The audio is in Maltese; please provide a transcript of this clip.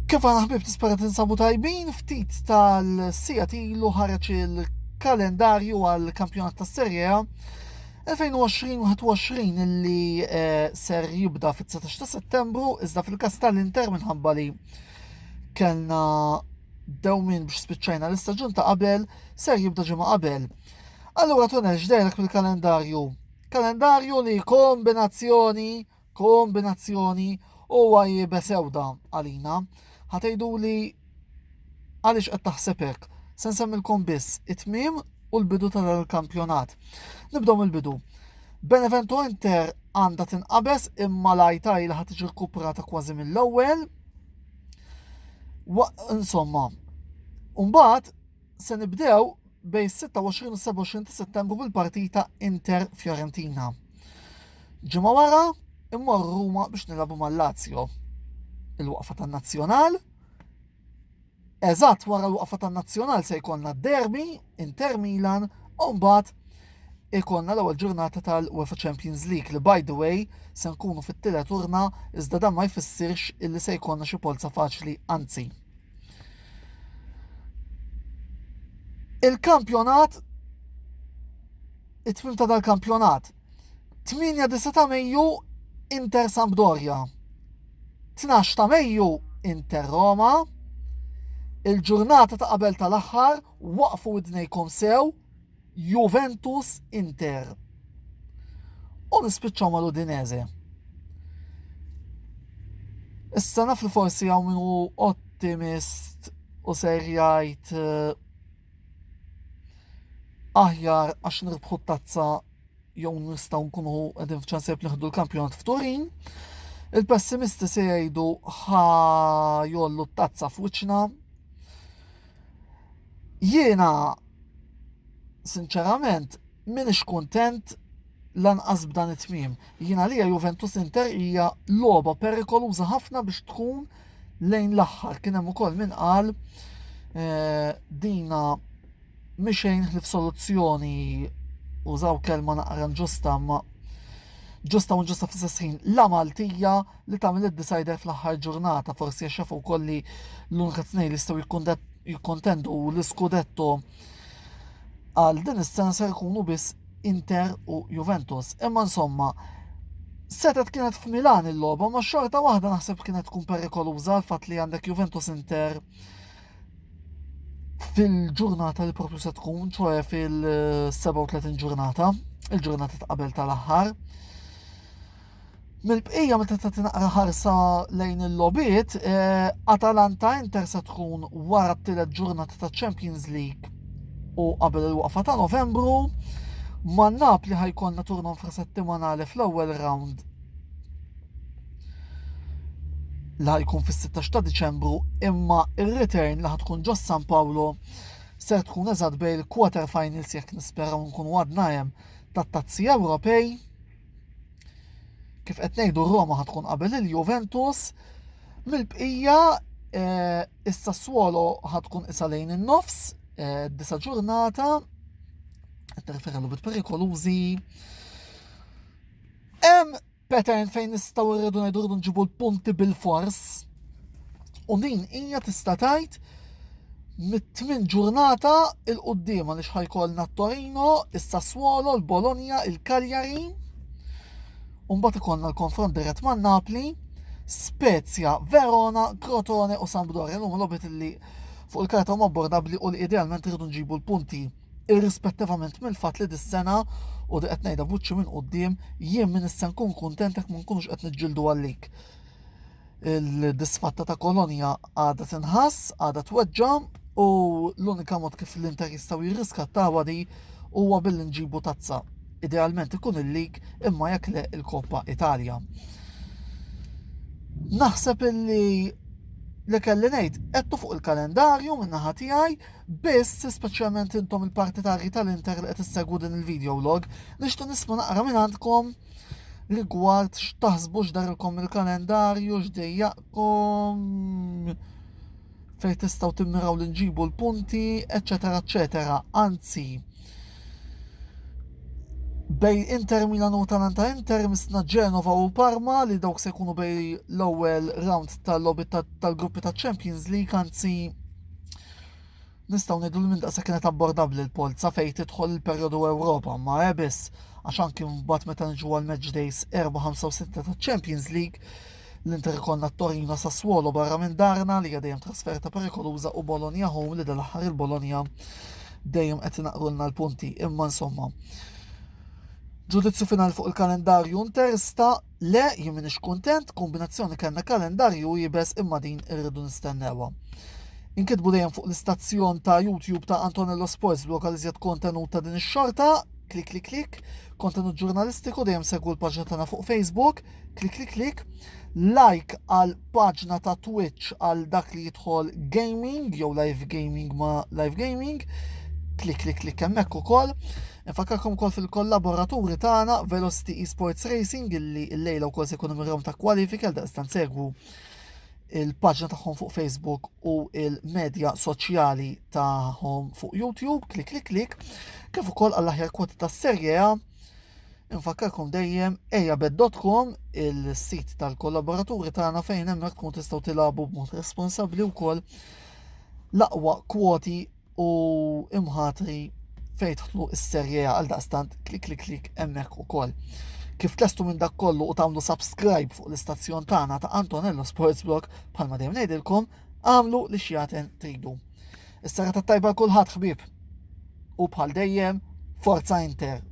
Kif għana ħbib tispera tinsabu tajbin, ftit tal-sija ilu ħareġ il-kalendarju għal-kampjonat tas Serje A 2020-21 illi ser jibda fit-19 ta' Settembru, iżda fil-kas tal-Inter minħabba li kellna dewmin biex spiċċajna l-istaġun ta' qabel, ser jibda ġimgħa qabel. Allura Tonel, x'dejlek fil-kalendarju? Kalendarju li kombinazzjoni huwa jibesewda għalina. Ħatejdu li għaliex qed taħsebek. Se nsemmilkom biss it-tmiem u l-bidu tal-kampjonat. Nibdew mill-bidu. Benevento Inter għandha tinqabes imma l-Ajtaj li ħad tiġi rkuprata kważi mill-ewwel. Insomma, mbagħad se nibdew bejn 26 u 27 ta' Settembru bil-partita Inter Fiorentina. Ġimgħa wara immorru Ruma biex nilagħbu mal-Lazio. Il-waqfa tan-Nazzjonal. Eżatt wara l-waqfa tan-Nazzjonal se jkollna derby Inter Milan u mbagħad ikollna l-ewwel ġurnata tal-UEFA Champions League li by the way se nkunu fit-tielet turna iżda dan ma jfissirx illi se jkollna xi polza faċli, anzi. Il-kampjonat it-tmiem ta' dal-kampjonat 8 ta' Mejju Inter Sampdoria, 12 ta' Mejju Inter Roma, il-ġurnata ta' qabel tal-aħħar waqfu id-dnejkom sew Juventus Inter. U nispiċċaw mal-Udinese. Issa naf li forsi hawn minnu ottimist u ser jgħid aħjar għax nirbħu t-tazza jew nistgħu nkunu qegħdin f'ċanseb nieħdu l-kampjonat f'Turin. Il-pessimisti se jgħidu jollu t-tazza f'wiċċna. Jiena sinċerament minix kuntent lanqas b'dan it-tmiem. Jiena li Juventus Inter hija logħba perikoluża ħafna biex tkun lejn l-aħħar. Kien hemm ukoll min qal dina mixejn ħlif soluzzjoni użaw kelma naqra ġusta ma ġusta u ġusta fl-istess ħin la Maltija li tagħmel id-decider fl-aħħar ġurnata, forsi jaxxafu wkoll li l-unika tnejn li jistgħu jikkontendu l-iskudetto għal din is-sena ser jkunu biss Inter u Juventus. Imma insomma, setet kienet f'Milan il-logħba, ma xorta waħda naħseb kienet tkun perikoluża l-fatt li għandek Juventus Inter fil-ġurnata li propju se tkun, ċoħe fil-37 ġurnata, il-ġurnata ta' qabel tal-aħħar. Mill-bqija meta ta' tinaqra ħarsa lejn il-lobiet, Atalanta Inter se tkun wara t-tielet ġurnata ta' Champions League u qabel il-waqfa ta' Novembru, ma' Napli ħajkonna turno infrasettimanali fl-ewwel round li ħajkun fis-16 ta' Diċembru, imma ir-return li ħatkun ġo San Paolo ser tkun eżatt bejn il-quarter finals jekk nisperaw nkunu għadna hemm tat-tazzi Ewropej. Kif qed ngħidu Roma ħatkun qabel il-Juventus, mill-bqija is-Sassuolo ħatkun isa lejn in-nofs, disa ġurnata, qed nirreferi bit perikolużi. Hemm pattern fejn nistgħu rridu nġibu l-punti bil-fors. U din hija tista' tgħid mit-8 ġurnata il-qudiem għaliex ħajkollna t-Torino, is-Sassuolo, il-Bologna, il-Cagliari. U mbagħad ikollna l-konfront dirett man Napli, Spezia, Verona, Crotone u Sampdoria. Huma logħbiet li fuq il-karta huma abbordabbli u li idealment irridu nġibu l-punti irrispettivament mill-fatt li dis-sena u di qed ngħidha buċċi minn quddiem jien min issa nkun kuntent jekk ma nkunux qed niġġieldu għalik. Il-disfatta ta' Kolonja għadha tinħass, għadha tweġġa u l-unika mod kif l-Inter jistgħu jirriskattawha di huwa billi nġibu tazza. Idealment ikun il-lig imma jekk le il-Koppa Italja. Naħseb li kelli ngħid qedtu fuq il-kalendarju min-naħa tiegħi biss speċjalment intom il-partitarji tal-Inter li qed issegwu din il-video log nixtu nisma' naqra minn għandkom rigward x'taħsbu x'darilkom il-kalendarju, x'dejjaqkom, fejn tistgħu timmiraw li nġibu l-punti, eċetera, eċetera. Anzi, bej Inter Milan u Atalanta Inter misna Genova u Parma li dawk se jkunu bej l-ewwel round tal-logħbi tal-gruppi ta' Champions League, anzi nistgħu ngħidu li minn daqsa kienet abbordabbli l-polza fejn tidħol il-perjodu Ewropa, ma ebis għax anki mbagħad meta niġu għal match days 4, 5 u 6 ta' Champions League l-Inter konna Torino Sassuolo barra minn darna li dejjem trasferta perikoluża u Bologna home li dal-aħħar il-Bologna dejjem qed inaqrulna l-punti, imma insomma. Ġudizzju finali fuq il-kalendarju intersta, le jien m'iniex kuntent, kombinazzjoni kellna kalendarju jibes imma din irridu nistennewha. Inkitbu dejjem fuq l-istazzjon ta' YouTube ta' Antonello Sports lokalizzjat kontenut ta' din ix-xorta, klik, kontenut ġurnalistiku dejjem segwu l-paġna tagħna fuq Facebook, klik, like għal paġna ta' Twitch għal dak li jidħol gaming jew live gaming ma' live gaming, klik hemmhekk ukoll. Infakkarkom ukoll fil-kollaboraturi tagħna Velocity Esports Racing illi l-lejla wkoll se jkunu mirhom ta' kwalifika daqstan segwu il-paġna tagħhom fuq Facebook u il-medja soċjali tagħhom fuq YouTube, klik, kif ukoll għall-aħjar kwoti tas-Serje A. Infakkarkom dejjem ejabet.com il-sit tal-kollaboraturi tagħna fejn hemmhekk tkun tistgħu tilagħbu b'mod responsabbli wkoll l-aqwa kwoti u imħatri fejn tħlu s-serje għal daqstant klik hemmhekk ukoll. Kif tlestu minn dak kollu u tagħmlu subscribe fuq l-istazzjon tagħna ta' Antonello Sports Blog bħalma dejjem ngħidilkom għamlu li xjaten tridu. Is-sera tat-tajba kulħadd ħbieb. U bħal dejjem Forza Inter.